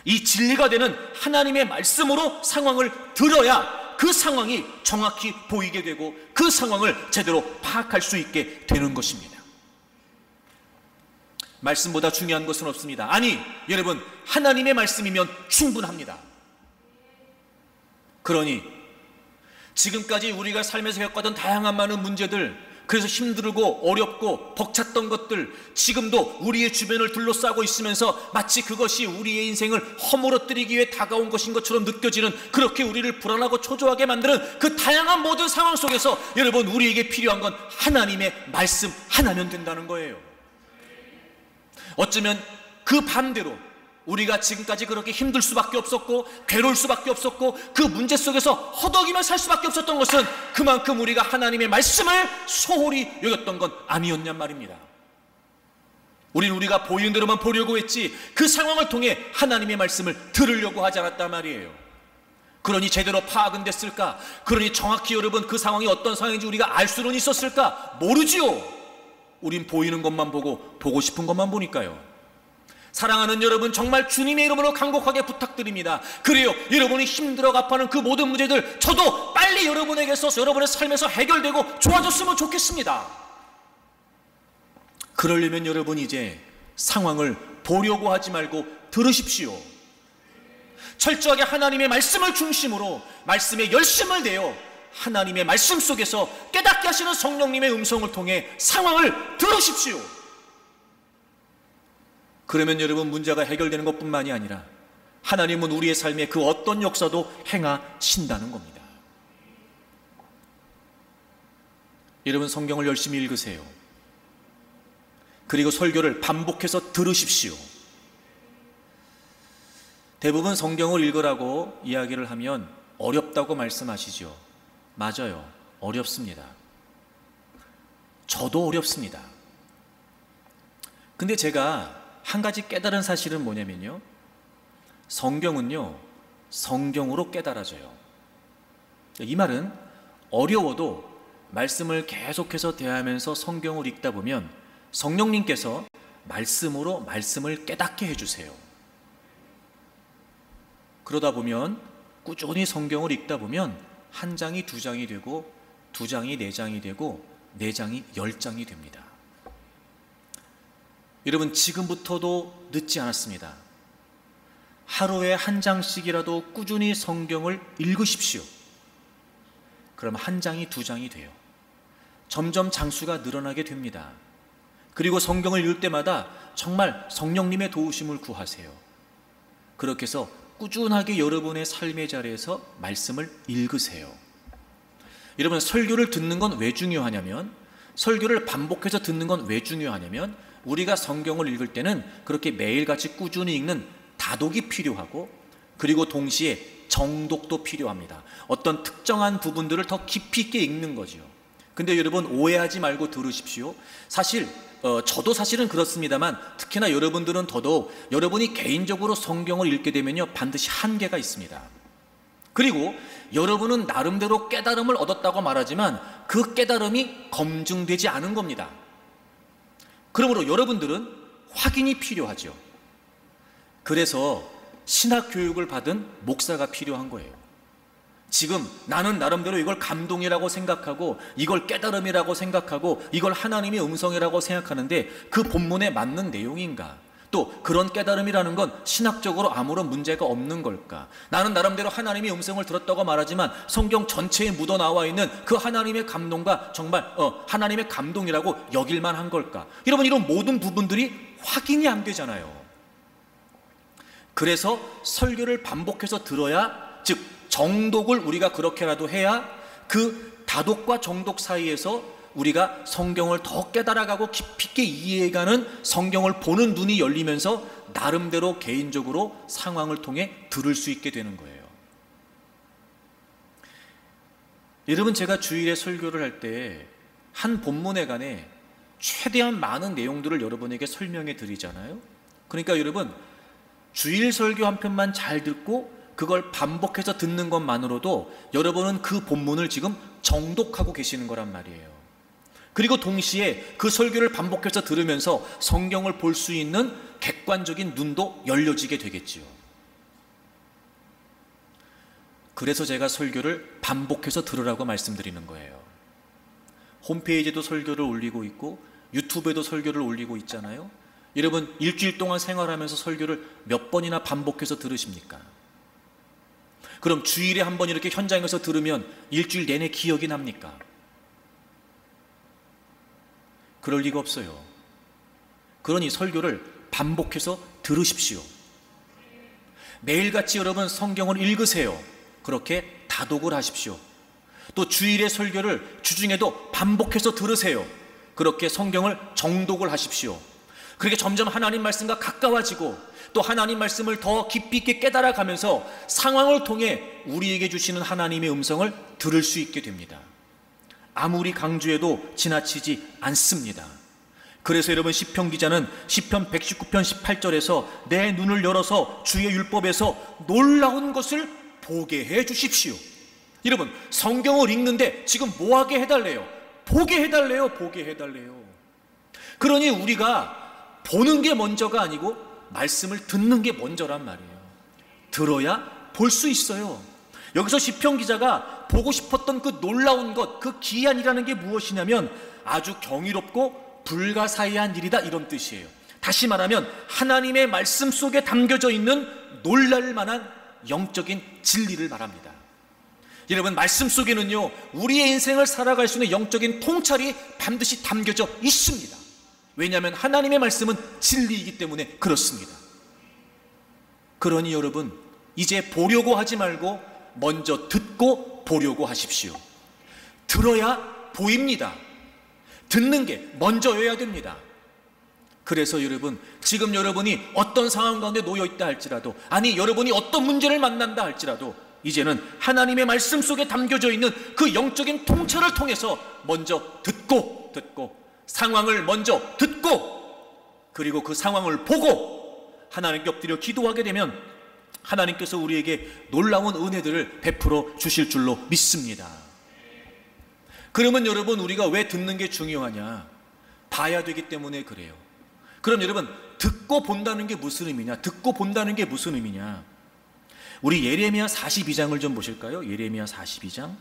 A: 이 진리가 되는 하나님의 말씀으로 상황을 들어야 그 상황이 정확히 보이게 되고 그 상황을 제대로 파악할 수 있게 되는 것입니다. 말씀보다 중요한 것은 없습니다. 아니, 여러분, 하나님의 말씀이면 충분합니다. 그러니 지금까지 우리가 삶에서 겪었던 다양한 많은 문제들, 그래서 힘들고 어렵고 벅찼던 것들, 지금도 우리의 주변을 둘러싸고 있으면서 마치 그것이 우리의 인생을 허물어뜨리기 위해 다가온 것인 것처럼 느껴지는, 그렇게 우리를 불안하고 초조하게 만드는 그 다양한 모든 상황 속에서 여러분, 우리에게 필요한 건 하나님의 말씀 하나면 된다는 거예요. 어쩌면 그 반대로 우리가 지금까지 그렇게 힘들 수밖에 없었고 괴로울 수밖에 없었고 그 문제 속에서 허덕이며 살 수밖에 없었던 것은 그만큼 우리가 하나님의 말씀을 소홀히 여겼던 건 아니었냔 말입니다. 우리가 보이는 대로만 보려고 했지 그 상황을 통해 하나님의 말씀을 들으려고 하지 않았단 말이에요. 그러니 제대로 파악은 됐을까? 그러니 정확히 여러분 그 상황이 어떤 상황인지 우리가 알 수는 있었을까? 모르지요. 우린 보이는 것만 보고 싶은 것만 보니까요. 사랑하는 여러분, 정말 주님의 이름으로 간곡하게 부탁드립니다. 그래요, 여러분이 힘들어 갚아는 그 모든 문제들 저도 빨리 여러분에게서, 여러분의 삶에서 해결되고 좋아졌으면 좋겠습니다. 그러려면 여러분 이제 상황을 보려고 하지 말고 들으십시오. 철저하게 하나님의 말씀을 중심으로 말씀에 열심을 내어 하나님의 말씀 속에서 깨닫게 하시는 성령님의 음성을 통해 상황을 들으십시오. 그러면 여러분 문제가 해결되는 것뿐만이 아니라 하나님은 우리의 삶에 그 어떤 역사도 행하신다는 겁니다. 여러분 성경을 열심히 읽으세요. 그리고 설교를 반복해서 들으십시오. 대부분 성경을 읽으라고 이야기를 하면 어렵다고 말씀하시죠. 맞아요. 어렵습니다. 저도 어렵습니다. 근데 제가 한 가지 깨달은 사실은 뭐냐면요, 성경은요 성경으로 깨달아져요. 이 말은 어려워도 말씀을 계속해서 대하면서 성경을 읽다 보면 성령님께서 말씀으로 말씀을 깨닫게 해주세요. 그러다 보면 꾸준히 성경을 읽다 보면 한 장이 두 장이 되고 두 장이 네 장이 되고 네 장이 10장이 됩니다. 여러분 지금부터도 늦지 않았습니다. 하루에 한 장씩이라도 꾸준히 성경을 읽으십시오. 그럼 한 장이 두 장이 돼요. 점점 장수가 늘어나게 됩니다. 그리고 성경을 읽을 때마다 정말 성령님의 도우심을 구하세요. 그렇게 해서 꾸준하게 여러분의 삶의 자리에서 말씀을 읽으세요. 여러분 설교를 듣는 건 왜 중요하냐면, 설교를 반복해서 듣는 건 왜 중요하냐면, 우리가 성경을 읽을 때는 그렇게 매일같이 꾸준히 읽는 다독이 필요하고, 그리고 동시에 정독도 필요합니다. 어떤 특정한 부분들을 더 깊이 있게 읽는 거죠. 근데 여러분 오해하지 말고 들으십시오. 사실 저도 사실은 그렇습니다만 특히나 여러분들은 더더욱 여러분이 개인적으로 성경을 읽게 되면요 반드시 한계가 있습니다. 그리고 여러분은 나름대로 깨달음을 얻었다고 말하지만 그 깨달음이 검증되지 않은 겁니다. 그러므로 여러분들은 확인이 필요하죠. 그래서 신학 교육을 받은 목사가 필요한 거예요. 지금 나는 나름대로 이걸 감동이라고 생각하고 이걸 깨달음이라고 생각하고 이걸 하나님의 음성이라고 생각하는데 그 본문에 맞는 내용인가? 또 그런 깨달음이라는 건 신학적으로 아무런 문제가 없는 걸까? 나는 나름대로 하나님의 음성을 들었다고 말하지만 성경 전체에 묻어나와 있는 그 하나님의 감동과 정말 하나님의 감동이라고 여길만 한 걸까? 여러분 이런 모든 부분들이 확인이 안 되잖아요. 그래서 설교를 반복해서 들어야, 즉 정독을 우리가 그렇게라도 해야 그 다독과 정독 사이에서 우리가 성경을 더 깨달아가고 깊이 있게 이해해가는, 성경을 보는 눈이 열리면서 나름대로 개인적으로 상황을 통해 들을 수 있게 되는 거예요. 여러분 제가 주일에 설교를 할 때 한 본문에 관해 최대한 많은 내용들을 여러분에게 설명해 드리잖아요. 그러니까 여러분 주일 설교 한 편만 잘 듣고 그걸 반복해서 듣는 것만으로도 여러분은 그 본문을 지금 정독하고 계시는 거란 말이에요. 그리고 동시에 그 설교를 반복해서 들으면서 성경을 볼 수 있는 객관적인 눈도 열려지게 되겠지요. 그래서 제가 설교를 반복해서 들으라고 말씀드리는 거예요. 홈페이지에도 설교를 올리고 있고 유튜브에도 설교를 올리고 있잖아요. 여러분 일주일 동안 생활하면서 설교를 몇 번이나 반복해서 들으십니까? 그럼 주일에 한번 이렇게 현장에서 들으면 일주일 내내 기억이 납니까? 그럴 리가 없어요. 그러니 설교를 반복해서 들으십시오. 매일같이 여러분 성경을 읽으세요. 그렇게 다독을 하십시오. 또 주일의 설교를 주중에도 반복해서 들으세요. 그렇게 성경을 정독을 하십시오. 그렇게 점점 하나님 말씀과 가까워지고 또 하나님 말씀을 더 깊이 있게 깨달아가면서 상황을 통해 우리에게 주시는 하나님의 음성을 들을 수 있게 됩니다. 아무리 강조해도 지나치지 않습니다. 그래서 여러분 시편 기자는 시편 119편 18절에서 내 눈을 열어서 주의 율법에서 놀라운 것을 보게 해 주십시오. 여러분 성경을 읽는데 지금 뭐하게 해달래요? 보게 해달래요. 보게 해달래요. 그러니 우리가 보는 게 먼저가 아니고 말씀을 듣는 게 먼저란 말이에요. 들어야 볼 수 있어요. 여기서 시편 기자가 보고 싶었던 그 놀라운 것, 그 기한이라는 게 무엇이냐면 아주 경이롭고 불가사의한 일이다, 이런 뜻이에요. 다시 말하면 하나님의 말씀 속에 담겨져 있는 놀랄 만한 영적인 진리를 말합니다. 여러분 말씀 속에는요 우리의 인생을 살아갈 수 있는 영적인 통찰이 반드시 담겨져 있습니다. 왜냐하면 하나님의 말씀은 진리이기 때문에 그렇습니다. 그러니 여러분 이제 보려고 하지 말고 먼저 듣고 보려고 하십시오. 들어야 보입니다. 듣는 게 먼저여야 됩니다. 그래서 여러분 지금 여러분이 어떤 상황 가운데 놓여 있다 할지라도, 아니 여러분이 어떤 문제를 만난다 할지라도 이제는 하나님의 말씀 속에 담겨져 있는 그 영적인 통찰을 통해서 먼저 듣고 상황을 먼저 듣고 그리고 그 상황을 보고 하나님께 엎드려 기도하게 되면 하나님께서 우리에게 놀라운 은혜들을 베풀어 주실 줄로 믿습니다. 그러면 여러분 우리가 왜 듣는 게 중요하냐? 봐야 되기 때문에 그래요. 그럼 여러분 듣고 본다는 게 무슨 의미냐? 듣고 본다는 게 무슨 의미냐? 우리 예레미야 42장을 좀 보실까요? 예레미야 42장.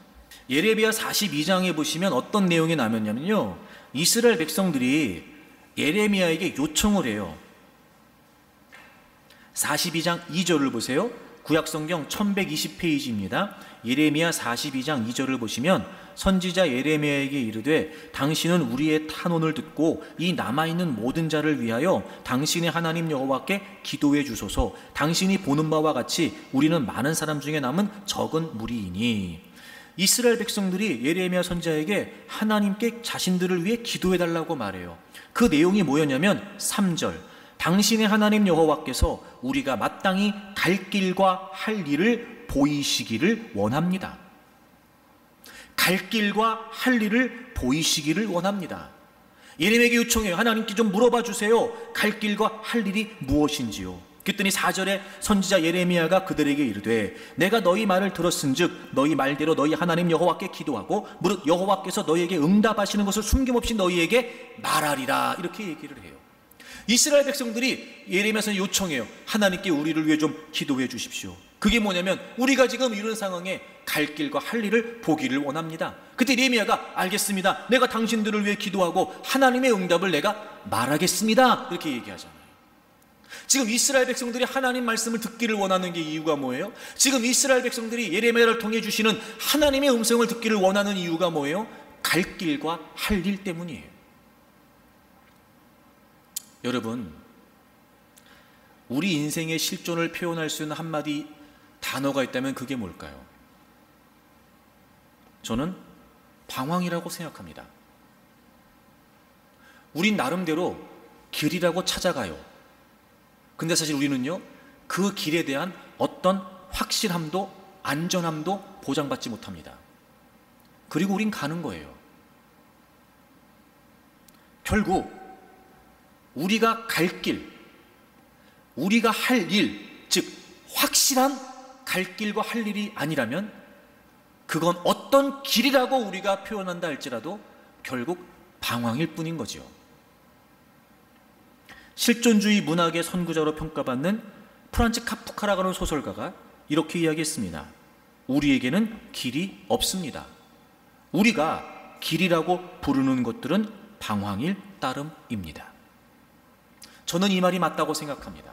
A: 예레미야 42장에 보시면 어떤 내용이 나왔냐면요, 이스라엘 백성들이 예레미야에게 요청을 해요. 42장 2절을 보세요. 구약성경 1120페이지입니다. 예레미야 42장 2절을 보시면 선지자 예레미야에게 이르되 당신은 우리의 탄원을 듣고 이 남아있는 모든 자를 위하여 당신의 하나님 여호와께 기도해 주소서. 당신이 보는 바와 같이 우리는 많은 사람 중에 남은 적은 무리이니. 이스라엘 백성들이 예레미야 선지자에게 하나님께 자신들을 위해 기도해 달라고 말해요. 그 내용이 뭐였냐면 3절, 당신의 하나님 여호와께서 우리가 마땅히 갈 길과 할 일을 보이시기를 원합니다. 갈 길과 할 일을 보이시기를 원합니다. 예레미야에게 요청해요. 하나님께 좀 물어봐 주세요. 갈 길과 할 일이 무엇인지요. 그랬더니 4절에 선지자 예레미야가 그들에게 이르되 내가 너희 말을 들었은즉 너희 말대로 너희 하나님 여호와께 기도하고 무릇 여호와께서 너희에게 응답하시는 것을 숨김없이 너희에게 말하리라. 이렇게 얘기를 해요. 이스라엘 백성들이 예레미야서 요청해요. 하나님께 우리를 위해 좀 기도해 주십시오. 그게 뭐냐면 우리가 지금 이런 상황에 갈 길과 할 일을 보기를 원합니다. 그때 예레미야가 알겠습니다. 내가 당신들을 위해 기도하고 하나님의 응답을 내가 말하겠습니다. 이렇게 얘기하잖아요. 지금 이스라엘 백성들이 하나님 말씀을 듣기를 원하는 게 이유가 뭐예요? 지금 이스라엘 백성들이 예레미야를 통해 주시는 하나님의 음성을 듣기를 원하는 이유가 뭐예요? 갈 길과 할 일 때문이에요. 여러분, 우리 인생의 실존을 표현할 수 있는 한마디 단어가 있다면 그게 뭘까요? 저는 방황이라고 생각합니다. 우린 나름대로 길이라고 찾아가요. 근데 사실 우리는요, 그 길에 대한 어떤 확실함도 안전함도 보장받지 못합니다. 그리고 우린 가는 거예요. 결국 우리가 갈 길, 우리가 할 일, 즉 확실한 갈 길과 할 일이 아니라면 그건 어떤 길이라고 우리가 표현한다 할지라도 결국 방황일 뿐인 거죠. 실존주의 문학의 선구자로 평가받는 프란츠 카프카라고 하는 소설가가 이렇게 이야기했습니다. 우리에게는 길이 없습니다. 우리가 길이라고 부르는 것들은 방황일 따름입니다. 저는 이 말이 맞다고 생각합니다.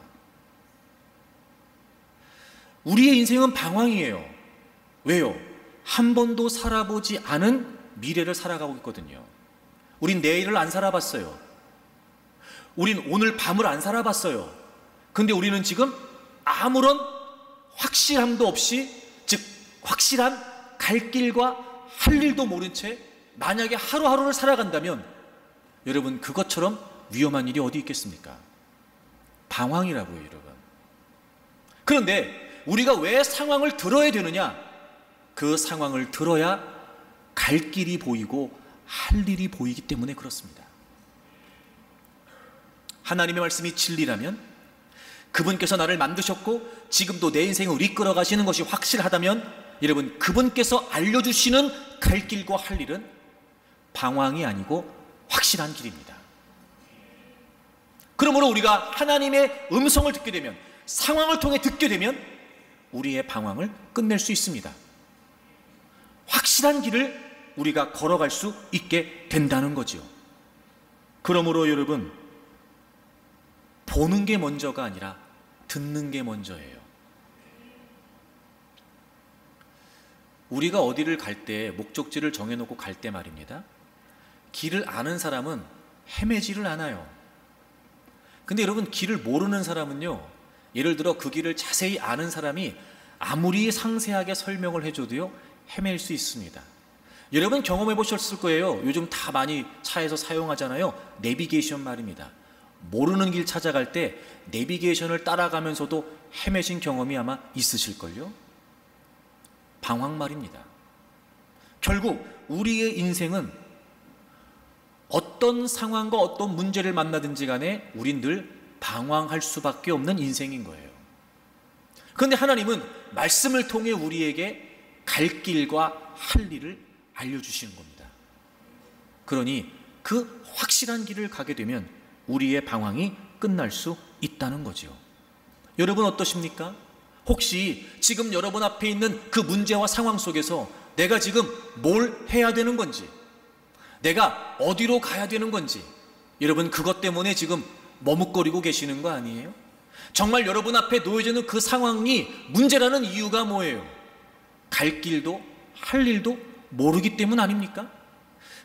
A: 우리의 인생은 방황이에요. 왜요? 한 번도 살아보지 않은 미래를 살아가고 있거든요. 우린 내일을 안 살아봤어요. 우린 오늘 밤을 안 살아봤어요. 근데 우리는 지금 아무런 확실함도 없이, 즉 확실한 갈 길과 할 일도 모른 채 만약에 하루하루를 살아간다면 여러분, 그것처럼 위험한 일이 어디 있겠습니까? 방황이라고요, 여러분. 그런데 우리가 왜 상황을 들어야 되느냐? 그 상황을 들어야 갈 길이 보이고 할 일이 보이기 때문에 그렇습니다. 하나님의 말씀이 진리라면, 그분께서 나를 만드셨고 지금도 내 인생을 이끌어 가시는 것이 확실하다면, 여러분, 그분께서 알려주시는 갈 길과 할 일은 방황이 아니고 확실한 길입니다. 그러므로 우리가 하나님의 음성을 듣게 되면, 상황을 통해 듣게 되면 우리의 방황을 끝낼 수 있습니다. 확실한 길을 우리가 걸어갈 수 있게 된다는 거죠. 그러므로 여러분, 보는 게 먼저가 아니라 듣는 게 먼저예요. 우리가 어디를 갈 때, 목적지를 정해놓고 갈 때 말입니다, 길을 아는 사람은 헤매지를 않아요. 근데 여러분, 길을 모르는 사람은요, 예를 들어 그 길을 자세히 아는 사람이 아무리 상세하게 설명을 해줘도요, 헤맬 수 있습니다. 여러분 경험해 보셨을 거예요. 요즘 다 많이 차에서 사용하잖아요. 내비게이션 말입니다. 모르는 길 찾아갈 때 내비게이션을 따라가면서도 헤매신 경험이 아마 있으실걸요. 방황 말입니다. 결국 우리의 인생은 어떤 상황과 어떤 문제를 만나든지 간에 우린 늘 방황할 수밖에 없는 인생인 거예요. 그런데 하나님은 말씀을 통해 우리에게 갈 길과 할 일을 알려주시는 겁니다. 그러니 그 확실한 길을 가게 되면 우리의 방황이 끝날 수 있다는 거죠. 여러분 어떠십니까? 혹시 지금 여러분 앞에 있는 그 문제와 상황 속에서 내가 지금 뭘 해야 되는 건지, 내가 어디로 가야 되는 건지, 여러분 그것 때문에 지금 머뭇거리고 계시는 거 아니에요? 정말 여러분 앞에 놓여져 있는 그 상황이 문제라는 이유가 뭐예요? 갈 길도 할 일도 모르기 때문 아닙니까?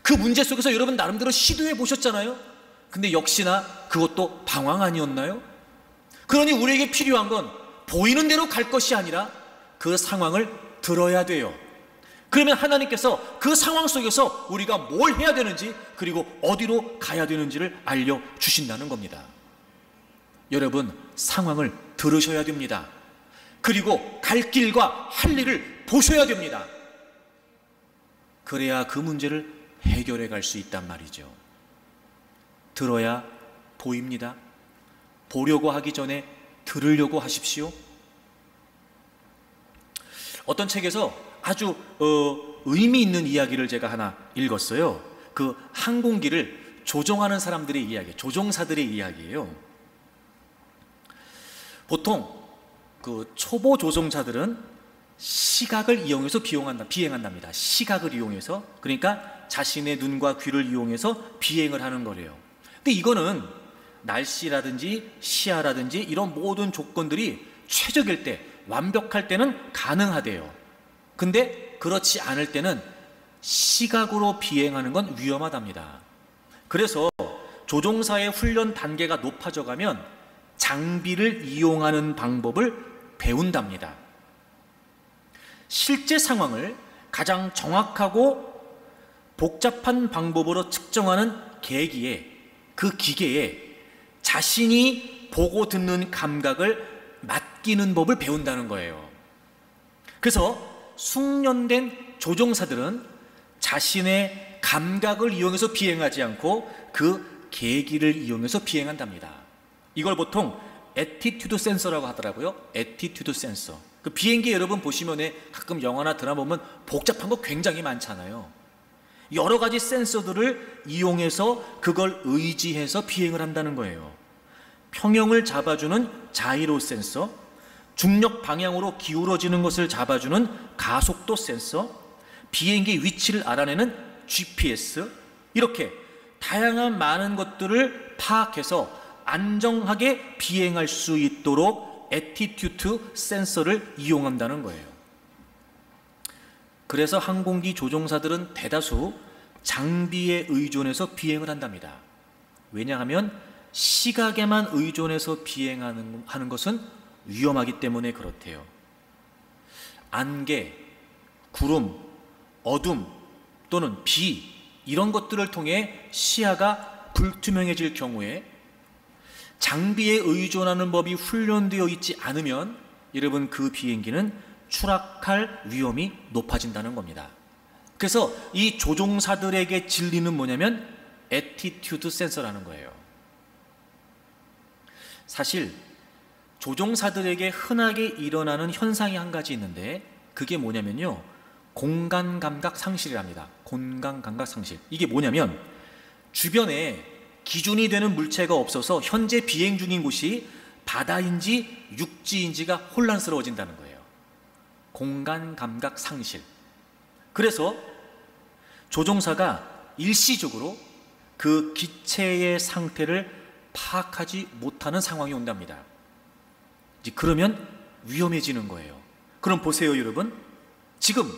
A: 그 문제 속에서 여러분 나름대로 시도해 보셨잖아요. 근데 역시나 그것도 방황 아니었나요? 그러니 우리에게 필요한 건 보이는 대로 갈 것이 아니라 그 상황을 들어야 돼요. 그러면 하나님께서 그 상황 속에서 우리가 뭘 해야 되는지, 그리고 어디로 가야 되는지를 알려주신다는 겁니다. 여러분, 상황을 들으셔야 됩니다. 그리고 갈 길과 할 일을 보셔야 됩니다. 그래야 그 문제를 해결해 갈 수 있단 말이죠. 들어야 보입니다. 보려고 하기 전에 들으려고 하십시오. 어떤 책에서 아주 의미 있는 이야기를 제가 하나 읽었어요. 그 항공기를 조종하는 사람들의 이야기, 조종사들의 이야기예요. 보통 그 초보 조종사들은 시각을 이용해서 비행한답니다. 시각을 이용해서, 그러니까 자신의 눈과 귀를 이용해서 비행을 하는 거래요. 근데 이거는 날씨라든지 시야라든지 이런 모든 조건들이 최적일 때, 완벽할 때는 가능하대요. 근데 그렇지 않을 때는 시각으로 비행하는 건 위험하답니다. 그래서 조종사의 훈련 단계가 높아져 가면 장비를 이용하는 방법을 배운답니다. 실제 상황을 가장 정확하고 복잡한 방법으로 측정하는 계기에, 그 기계에 자신이 보고 듣는 감각을 맡기는 법을 배운다는 거예요. 그래서 숙련된 조종사들은 자신의 감각을 이용해서 비행하지 않고 그 계기를 이용해서 비행한답니다. 이걸 보통 애티튜드 센서라고 하더라고요. 애티튜드 센서. 그 비행기 여러분 보시면 가끔 영화나 드라마 보면 복잡한 거 굉장히 많잖아요. 여러 가지 센서들을 이용해서 그걸 의지해서 비행을 한다는 거예요. 평형을 잡아주는 자이로 센서, 중력 방향으로 기울어지는 것을 잡아주는 가속도 센서, 비행기 위치를 알아내는 GPS, 이렇게 다양한 많은 것들을 파악해서 안정하게 비행할 수 있도록 애티튜드 센서를 이용한다는 거예요. 그래서 항공기 조종사들은 대다수 장비에 의존해서 비행을 한답니다. 왜냐하면 시각에만 의존해서 비행하는 것은 위험하기 때문에 그렇대요. 안개, 구름, 어둠 또는 비 이런 것들을 통해 시야가 불투명해질 경우에 장비에 의존하는 법이 훈련되어 있지 않으면 여러분 그 비행기는 추락할 위험이 높아진다는 겁니다. 그래서 이 조종사들에게 진리는 뭐냐면 애티튜드 센서라는 거예요. 사실 조종사들에게 흔하게 일어나는 현상이 한 가지 있는데 그게 뭐냐면요, 공간감각 상실이랍니다. 공간감각 상실. 이게 뭐냐면 주변에 기준이 되는 물체가 없어서 현재 비행 중인 곳이 바다인지 육지인지가 혼란스러워진다는 거예요. 공간감각 상실. 그래서 조종사가 일시적으로 그 기체의 상태를 파악하지 못하는 상황이 온답니다. 이제 그러면 위험해지는 거예요. 그럼 보세요, 여러분. 지금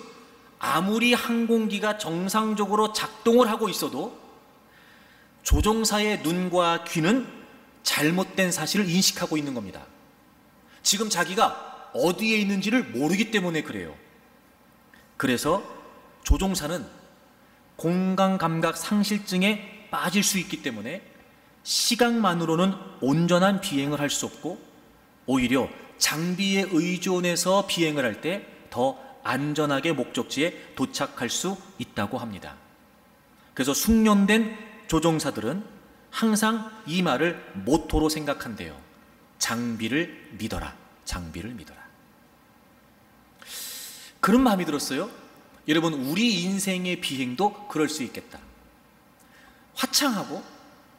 A: 아무리 항공기가 정상적으로 작동을 하고 있어도 조종사의 눈과 귀는 잘못된 사실을 인식하고 있는 겁니다. 지금 자기가 어디에 있는지를 모르기 때문에 그래요. 그래서 조종사는 공간감각 상실증에 빠질 수 있기 때문에 시각만으로는 온전한 비행을 할 수 없고 오히려 장비에 의존해서 비행을 할 때 더 안전하게 목적지에 도착할 수 있다고 합니다. 그래서 숙련된 조종사들은 항상 이 말을 모토로 생각한대요. 장비를 믿어라. 장비를 믿어라. 그런 마음이 들었어요. 여러분, 우리 인생의 비행도 그럴 수 있겠다. 화창하고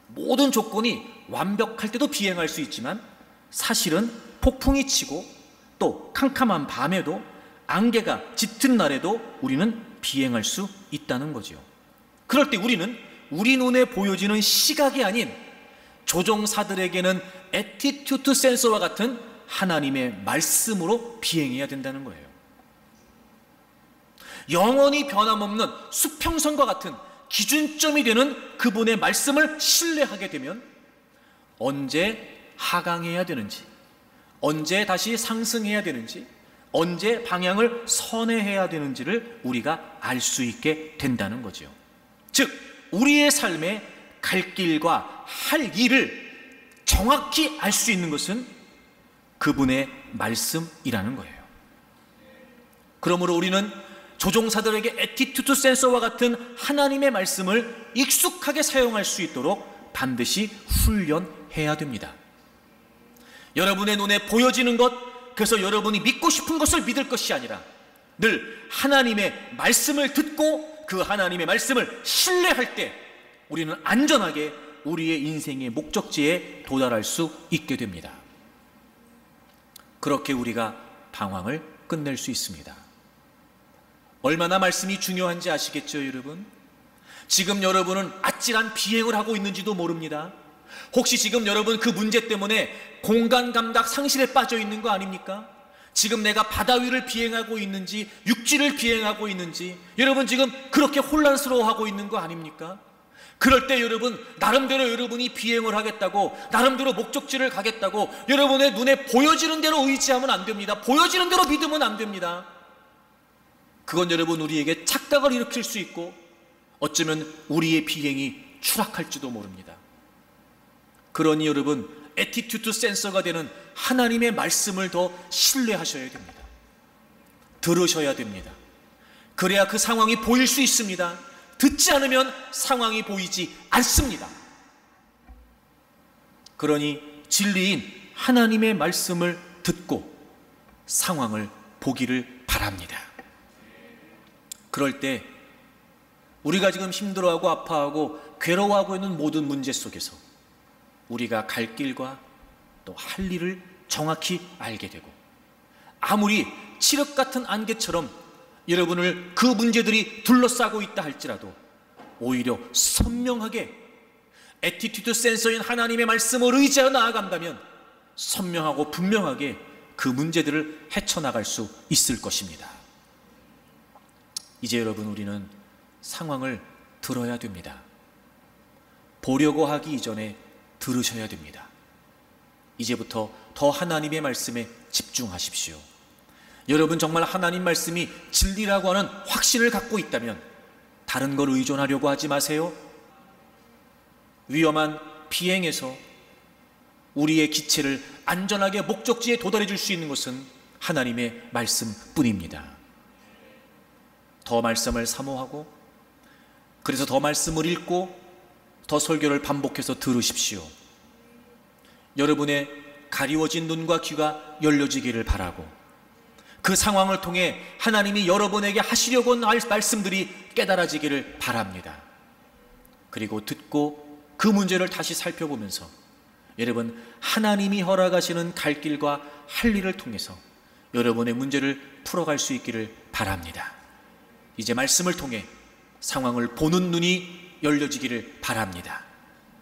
A: 모든 조건이 완벽할 때도 비행할 수 있지만 사실은 폭풍이 치고 또 캄캄한 밤에도 안개가 짙은 날에도 우리는 비행할 수 있다는 거죠. 그럴 때 우리는 우리 눈에 보여지는 시각이 아닌 조종사들에게는 애티튜드 센서와 같은 하나님의 말씀으로 비행해야 된다는 거예요. 영원히 변함없는 수평선과 같은 기준점이 되는 그분의 말씀을 신뢰하게 되면 언제 하강해야 되는지, 언제 다시 상승해야 되는지, 언제 방향을 선회해야 되는지를 우리가 알 수 있게 된다는 거죠. 즉 우리의 삶에 갈 길과 할 일을 정확히 알 수 있는 것은 그분의 말씀이라는 거예요. 그러므로 우리는 조종사들에게 애티튜드 센서와 같은 하나님의 말씀을 익숙하게 사용할 수 있도록 반드시 훈련해야 됩니다. 여러분의 눈에 보여지는 것, 그래서 여러분이 믿고 싶은 것을 믿을 것이 아니라 늘 하나님의 말씀을 듣고 그 하나님의 말씀을 신뢰할 때 우리는 안전하게 우리의 인생의 목적지에 도달할 수 있게 됩니다. 그렇게 우리가 방황을 끝낼 수 있습니다. 얼마나 말씀이 중요한지 아시겠죠, 여러분? 지금 여러분은 아찔한 비행을 하고 있는지도 모릅니다. 혹시 지금 여러분 그 문제 때문에 공간감각 상실에 빠져 있는 거 아닙니까? 지금 내가 바다 위를 비행하고 있는지 육지를 비행하고 있는지 여러분 지금 그렇게 혼란스러워하고 있는 거 아닙니까? 그럴 때 여러분 나름대로 여러분이 비행을 하겠다고, 나름대로 목적지를 가겠다고 여러분의 눈에 보여지는 대로 의지하면 안 됩니다. 보여지는 대로 믿으면 안 됩니다. 그건 여러분 우리에게 착각을 일으킬 수 있고 어쩌면 우리의 비행이 추락할지도 모릅니다. 그러니 여러분 애티튜드 센서가 되는 하나님의 말씀을 더 신뢰하셔야 됩니다. 들으셔야 됩니다. 그래야 그 상황이 보일 수 있습니다. 듣지 않으면 상황이 보이지 않습니다. 그러니 진리인 하나님의 말씀을 듣고 상황을 보기를 바랍니다. 그럴 때 우리가 지금 힘들어하고 아파하고 괴로워하고 있는 모든 문제 속에서 우리가 갈 길과 또 할 일을 정확히 알게 되고 아무리 칠흑 같은 안개처럼 여러분을 그 문제들이 둘러싸고 있다 할지라도 오히려 선명하게 애티튜드 센서인 하나님의 말씀을 의지하여 나아간다면 선명하고 분명하게 그 문제들을 헤쳐나갈 수 있을 것입니다. 이제 여러분, 우리는 상황을 들어야 됩니다. 보려고 하기 이전에 들으셔야 됩니다. 이제부터 더 하나님의 말씀에 집중하십시오. 여러분, 정말 하나님 말씀이 진리라고 하는 확신을 갖고 있다면 다른 걸 의존하려고 하지 마세요. 위험한 비행에서 우리의 기체를 안전하게 목적지에 도달해 줄 수 있는 것은 하나님의 말씀뿐입니다. 더 말씀을 사모하고, 그래서 더 말씀을 읽고 더 설교를 반복해서 들으십시오. 여러분의 가리워진 눈과 귀가 열려지기를 바라고, 그 상황을 통해 하나님이 여러분에게 하시려고 하는 말씀들이 깨달아지기를 바랍니다. 그리고 듣고 그 문제를 다시 살펴보면서 여러분, 하나님이 허락하시는 갈 길과 할 일을 통해서 여러분의 문제를 풀어갈 수 있기를 바랍니다. 이제 말씀을 통해 상황을 보는 눈이 열려지기를 바랍니다.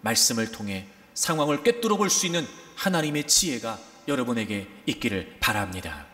A: 말씀을 통해 상황을 꿰뚫어 볼 수 있는 하나님의 지혜가 여러분에게 있기를 바랍니다.